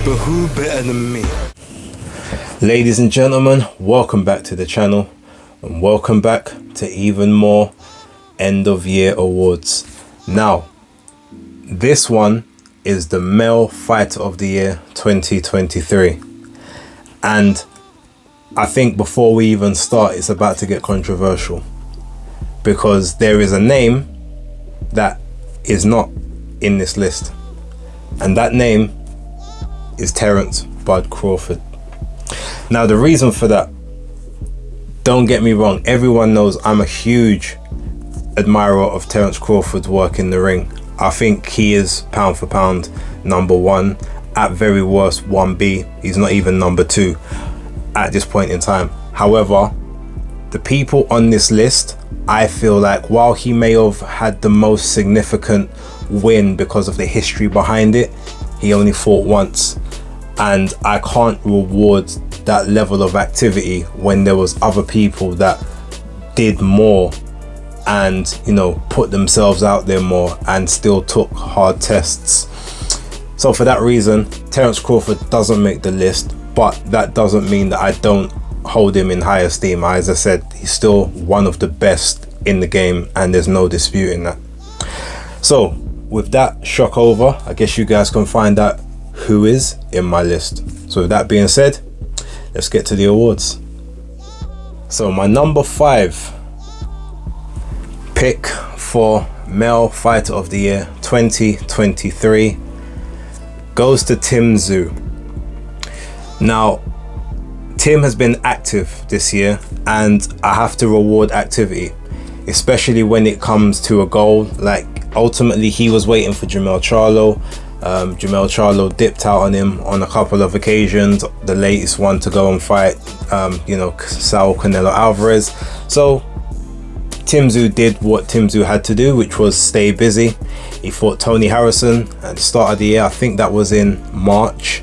But who better than me? Ladies and gentlemen, welcome back to the channel, and welcome back to even more end of year awards. Now, this one is the Male Fighter of the Year 2023, and I think before we even start, it's about to get controversial, because there is a name that is not in this list, and that name is Terence Bud Crawford. Now, the reason for that, don't get me wrong, everyone knows I'm a huge admirer of Terence Crawford's work in the ring. I think he is pound for pound #1, at very worst 1B. He's not even #2 at this point in time. However, the people on this list, I feel like while he may have had the most significant win because of the history behind it, he only fought once, and I can't reward that level of activity when there was other people that did more and, you know, put themselves out there more and still took hard tests. So for that reason, Terence Crawford doesn't make the list, but that doesn't mean that I don't hold him in high esteem. As I said, he's still one of the best in the game, and there's no disputing that. So with that shock over, I guess you guys can find out who is in my list. So with that being said, let's get to the awards. So my number 5 pick for Male Fighter of the Year 2023 goes to Tim Tszyu. Now, Tim has been active this year, and I have to reward activity, especially when it comes to a goal. Like, ultimately he was waiting for Jermell Charlo. Jermell Charlo dipped out on him on a couple of occasions, the latest one to go and fight Saul Canelo Alvarez. So Tim Tszyu did what Tim Tszyu had to do, which was stay busy. He fought Tony Harrison at the start of the year. I think that was in March.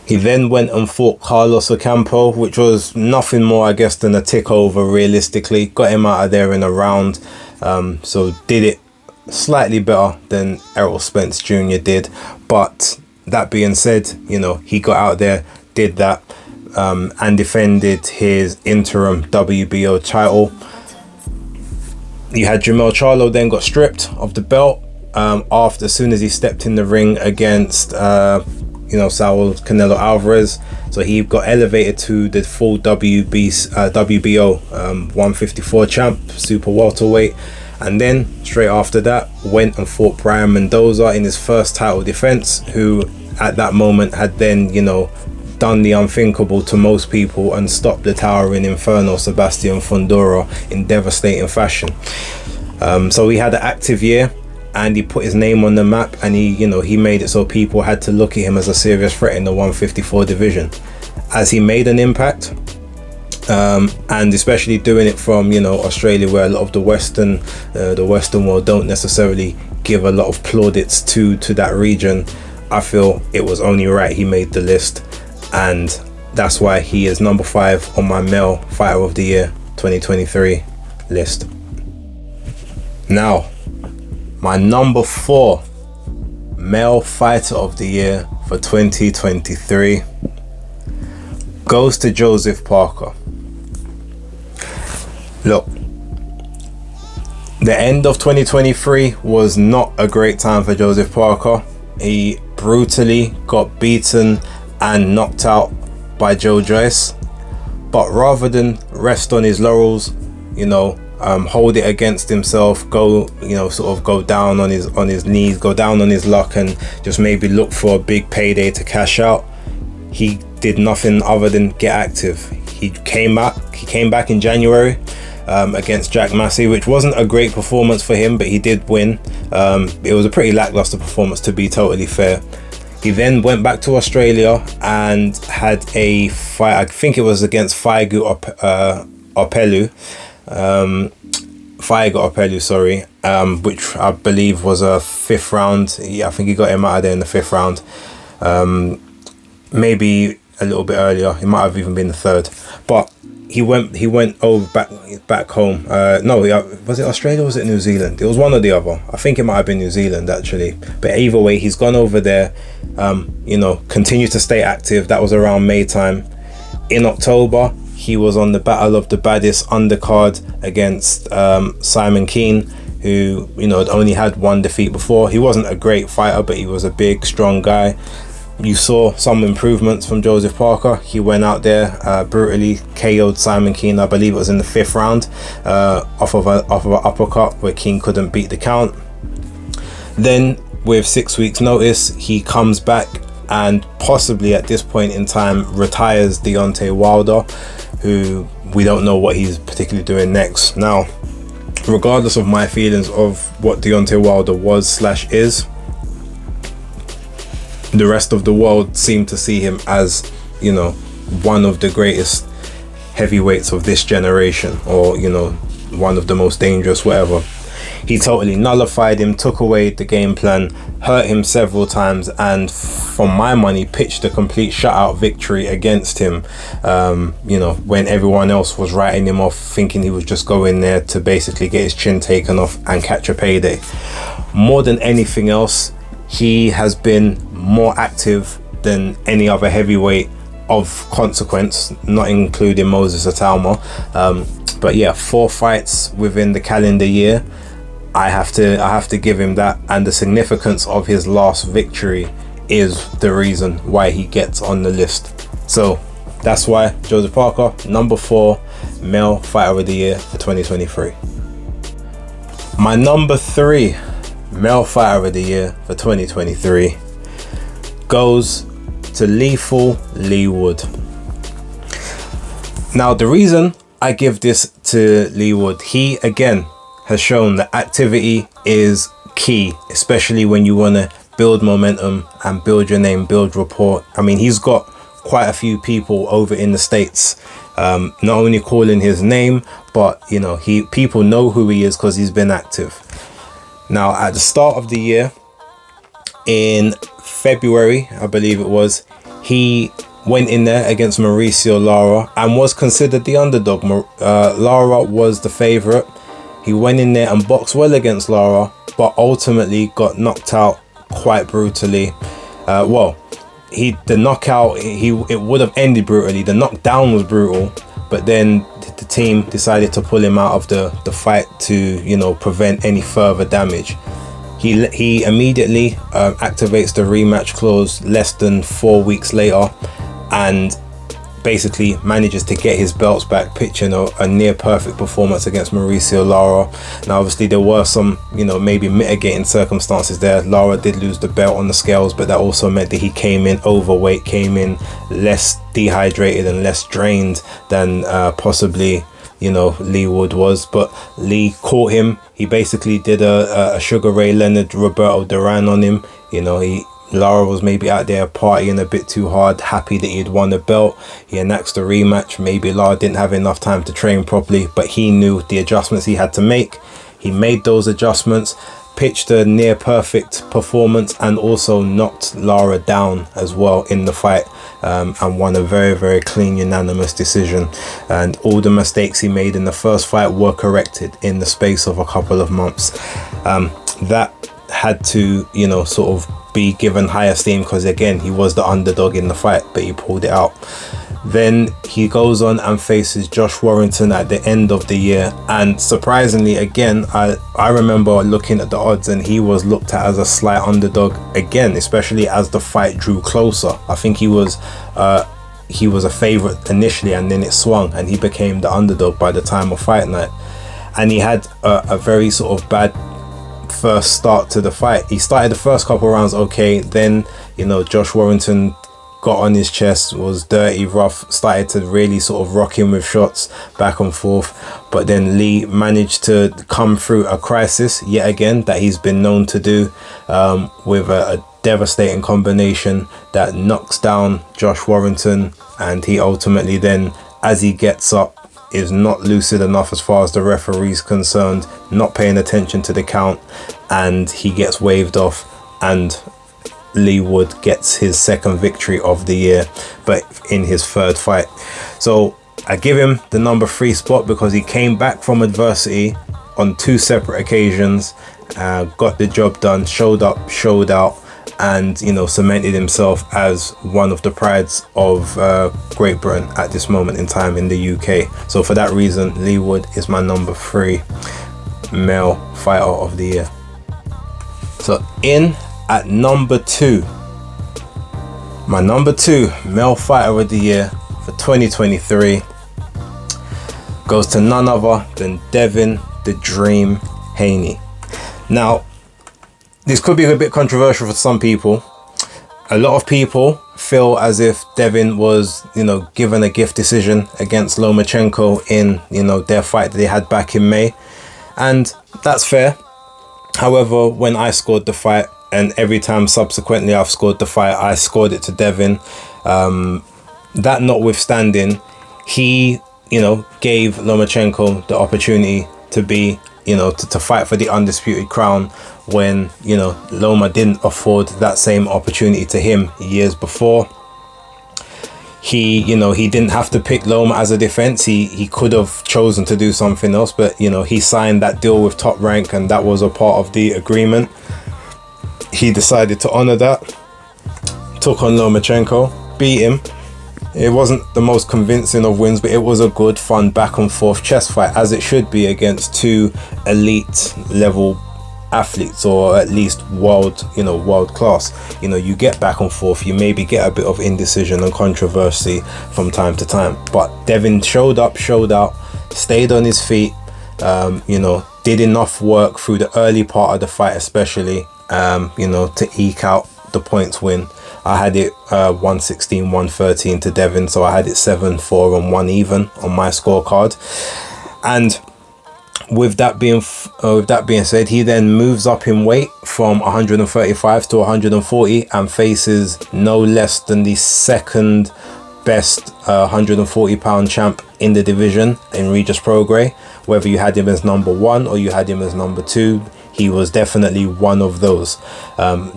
He then went and fought Carlos Ocampo, which was nothing more, I guess, than a tick over realistically. Got him out of there in a round. So did it slightly better than Errol Spence Jr. did. But that being said, you know, he got out there, did that, and defended his interim WBO title. You had Jermell Charlo then got stripped of the belt as soon as he stepped in the ring against Saul Canelo Alvarez. So he got elevated to the full WBO 154 champ, super welterweight, and then straight after that went and fought Brian Mendoza in his first title defense, who at that moment had then, you know, done the unthinkable to most people and stopped the towering inferno Sebastian Fundora in devastating fashion. So he had an active year, and he put his name on the map, and he made it so people had to look at him as a serious threat in the 154 division. As he made an impact, and especially doing it from Australia, where a lot of the Western world don't necessarily give a lot of plaudits to that region, I feel it was only right he made the list, and that's why he is number 5 on my Male Fighter of the Year 2023 list. Now, my number 4 Male Fighter of the Year for 2023 goes to Joseph Parker. Look, the end of 2023 was not a great time for Joseph Parker. He brutally got beaten and knocked out by Joe Joyce, but rather than rest on his laurels, hold it against himself, go down on his knees, go down on his luck, and just maybe look for a big payday to cash out, he did nothing other than get active. He came back in January against Jack Massey, which wasn't a great performance for him, but he did win. It was a pretty lackluster performance, to be totally fair. He then went back to Australia and had a fight, I think it was against Faigu Opelu, which I believe was a 5th round. I think he got him out of there in the 5th round. Maybe a little bit earlier, it might have even been the 3rd. But he went over back home. No, was it Australia or was it New Zealand? It was one or the other. I think it might have been New Zealand actually. But either way, he's gone over there. Continued to stay active. That was around May time. In October, he was on the Battle of the Baddest undercard against Simon Keane, who had only had one defeat before. He wasn't a great fighter, but he was a big, strong guy. You saw some improvements from Joseph Parker. He went out there, brutally KO'd Simon Keane. I believe it was in the 5th round, off of an uppercut where Keane couldn't beat the count. Then, with 6 weeks' notice, he comes back and possibly at this point in time retires Deontay Wilder, who we don't know what he's particularly doing next. Now, regardless of my feelings of what Deontay Wilder was/is, the rest of the world seemed to see him as, one of the greatest heavyweights of this generation, or, one of the most dangerous, whatever. He totally nullified him, took away the game plan, hurt him several times, and for my money, pitched a complete shutout victory against him, when everyone else was writing him off, thinking he was just going there to basically get his chin taken off and catch a payday. More than anything else, he has been more active than any other heavyweight of consequence, not including Moses Atalma. But yeah, 4 fights within the calendar year. I have to give him that, and the significance of his last victory is the reason why he gets on the list. So that's why Joseph Parker, number 4 male fighter of the year for 2023. My number 3 male fighter of the year for 2023 goes to Lethal Leigh Wood. Now, the reason I give this to Leigh Wood, he again has shown that activity is key, especially when you want to build momentum and build your name, build rapport. I mean, he's got quite a few people over in the States not only calling his name, but people know who he is because he's been active. Now, at the start of the year, in February, I believe it was, he went in there against Mauricio Lara and was considered the underdog. Lara was the favorite. He went in there and boxed well against Lara, but ultimately got knocked out quite brutally. The knockout, it would have ended brutally. The knockdown was brutal, but then the team decided to pull him out of the fight to prevent any further damage. He immediately activates the rematch clause less than 4 weeks later, and basically manages to get his belts back, pitching a near perfect performance against Mauricio Lara. Now, obviously there were some maybe mitigating circumstances there. Lara did lose the belt on the scales, but that also meant that he came in overweight, came in less dehydrated and less drained than possibly Leigh Wood was. But Leigh caught him. He basically did a Sugar Ray Leonard, Roberto Duran on him. Lara was maybe out there partying a bit too hard, happy that he'd won the belt. He announced the rematch. Maybe Lara didn't have enough time to train properly, but he knew the adjustments he had to make. He made those adjustments, pitched a near perfect performance, and also knocked Lara down as well in the fight, and won a very, very clean, unanimous decision. And all the mistakes he made in the first fight were corrected in the space of a couple of months. That had to sort of be given high esteem, because again, he was the underdog in the fight, but he pulled it out. Then he goes on and faces Josh Warrington at the end of the year, and surprisingly again, I remember looking at the odds and he was looked at as a slight underdog again, especially as the fight drew closer. I think he was a favorite initially, and then it swung and he became the underdog by the time of fight night. And he had a very sort of bad first start to the fight. He started the first couple rounds okay, then Josh Warrington got on his chest, was dirty, rough, started to really sort of rock him with shots back and forth. But then Leigh managed to come through a crisis yet again that he's been known to do, with a devastating combination that knocks down Josh Warrington, and he ultimately then, as he gets up, is not lucid enough as far as the referee's concerned, not paying attention to the count, and he gets waved off, and Leigh Wood gets his second victory of the year, but in his third fight. So I give him the number 3 spot because he came back from adversity on 2 separate occasions, got the job done, showed up, showed out, and cemented himself as one of the prides of Great Britain at this moment in time in the UK. So for that reason, Leigh Wood is my number 3 male fighter of the year. So in at number 2, my number 2 male fighter of the year for 2023 goes to none other than Devin the Dream Haney. Now, this could be a bit controversial for some people. A lot of people feel as if Devin was, given a gift decision against Lomachenko in, their fight that they had back in May. And that's fair. However, when I scored the fight, and every time subsequently I've scored the fight, I scored it to Devin. That notwithstanding, he, gave Lomachenko the opportunity to be, to fight for the undisputed crown when, Loma didn't afford that same opportunity to him years before. He, he didn't have to pick Loma as a defense. He could have chosen to do something else, but, he signed that deal with Top Rank and that was a part of the agreement. He decided to honor that, took on Lomachenko, beat him. It wasn't the most convincing of wins, but it was a good, fun, back and forth chess fight, as it should be against 2 elite level athletes, or at least world class. You get back and forth, you maybe get a bit of indecision and controversy from time to time, but Devin showed up, showed out, stayed on his feet, did enough work through the early part of the fight, especially, to eke out the points win. I had it 116-113 to Devin, so I had it 7-4 and 1 even on my scorecard. And with that being said, he then moves up in weight from 135 to 140 and faces no less than the second best 140 pound champ in the division in Regis Prograis. Whether you had him as number 1 or you had him as number 2, he was definitely one of those.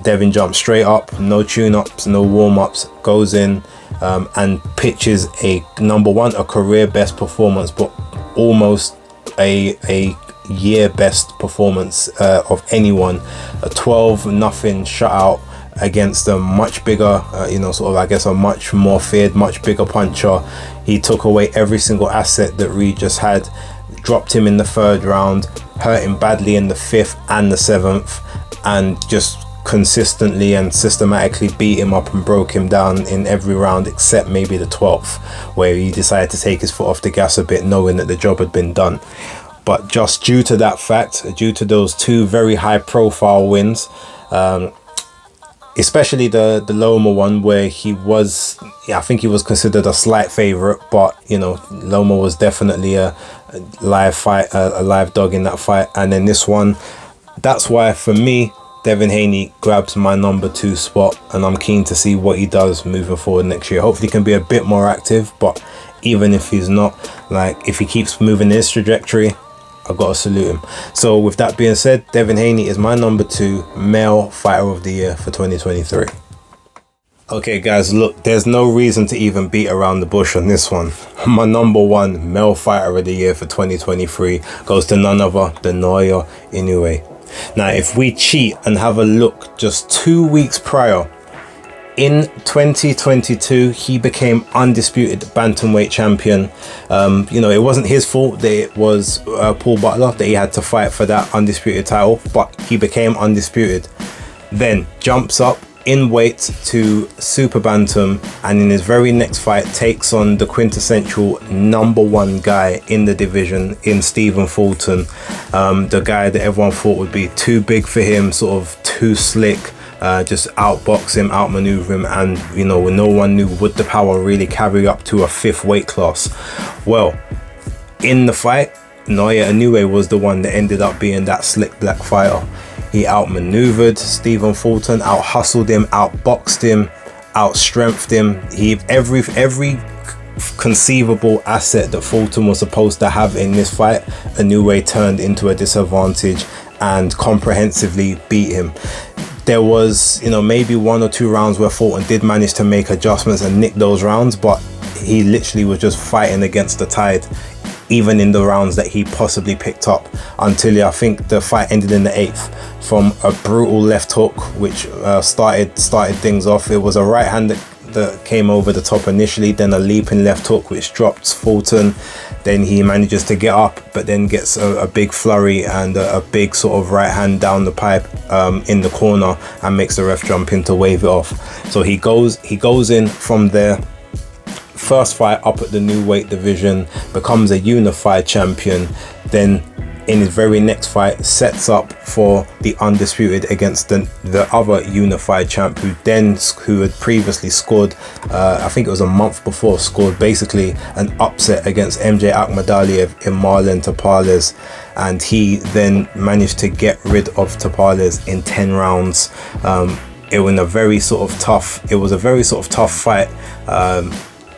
Devin jumped straight up, no tune-ups, no warm-ups, goes in and pitches a number 1, a career best performance, but almost a year best performance of anyone. A 12-0 shutout against a much bigger, a much more feared, much bigger puncher. He took away every single asset that Regis had, dropped him in the 3rd round, hurt him badly in the 5th and the 7th, and just consistently and systematically beat him up and broke him down in every round except maybe the 12th, where he decided to take his foot off the gas a bit, knowing that the job had been done. But just due to that fact, due to those 2 very high profile wins, especially the Loma one, where I think he was considered a slight favorite, but Loma was definitely a live dog in that fight. And then this one, that's why for me, Devin Haney grabs my number 2 spot, and I'm keen to see what he does moving forward next year. Hopefully he can be a bit more active, but even if he's not, if he keeps moving this trajectory, I've got to salute him. So with that being said, Devin Haney is my number 2 male fighter of the year for 2023. Okay guys, look, there's no reason to even beat around the bush on this one. My number 1 male fighter of the year for 2023 goes to none other than Naoya Inoue. Now, if we cheat and have a look just 2 weeks prior, in 2022, he became undisputed bantamweight champion. It wasn't his fault that it was Paul Butler that he had to fight for that undisputed title, but he became undisputed. Then jumps up in weight to super bantam, and in his very next fight takes on the quintessential number 1 guy in the division in Stephen Fulton, the guy that everyone thought would be too big for him, sort of too slick, just outbox him, outmaneuver him, and no one knew would the power really carry up to a 5th weight class. Well, in the fight, Naoya Inoue was the one that ended up being that slick black fighter. He outmaneuvered Stephen Fulton, out-hustled him, outboxed him, out-strengthed him. Every conceivable asset that Fulton was supposed to have in this fight, Inoue turned into a disadvantage and comprehensively beat him. There was, maybe 1 or 2 rounds where Fulton did manage to make adjustments and nick those rounds, but he literally was just fighting against the tide, even in the rounds that he possibly picked up, until I think the fight ended in the 8th from a brutal left hook, which started things off. It was a right hand that came over the top initially, then a leaping left hook which drops Fulton. Then he manages to get up, but then gets a big flurry and a big sort of right hand down the pipe in the corner, and makes the ref jump in to wave it off. So he goes in from there. First fight up at the new weight division, becomes a unified champion. Then in his very next fight sets up for the undisputed against the other unified champ, who had previously scored, I think it was a month before, scored basically an upset against MJ Akhmadaliev in Marlon Tapales, and he then managed to get rid of Tapales in 10 rounds. It was a very sort of tough fight.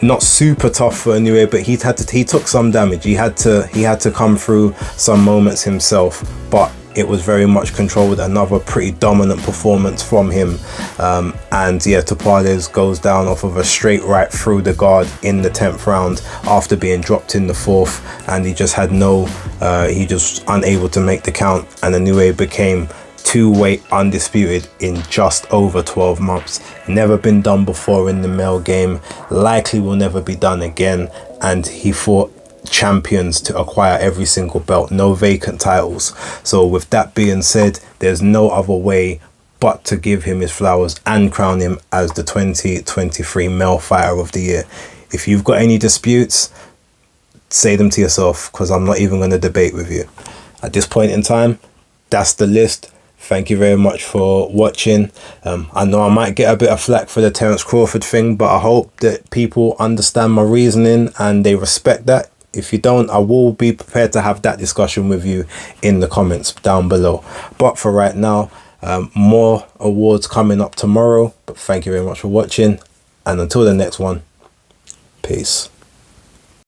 Not super tough for anyway, but he took some damage. He had to come through some moments himself, but it was very much controlled. Another pretty dominant performance from him, and yeah, Tapales goes down off of a straight right through the guard in the 10th round after being dropped in the 4th, and he just unable to make the count, and Inoue became 2-weight undisputed in just over 12 months. Never been done before in the male game, likely will never be done again, and he fought champions to acquire every single belt, no vacant titles. So with that being said, there's no other way but to give him his flowers and crown him as the 2023 male fighter of the year. If you've got any disputes, say them to yourself, because I'm not even going to debate with you. At this point in time, that's the list. Thank you very much for watching. I know I might get a bit of flack for the Terence Crawford thing, but I hope that people understand my reasoning and they respect that. If you don't, I will be prepared to have that discussion with you in the comments down below. But for right now, more awards coming up tomorrow. But thank you very much for watching, and until the next one, peace.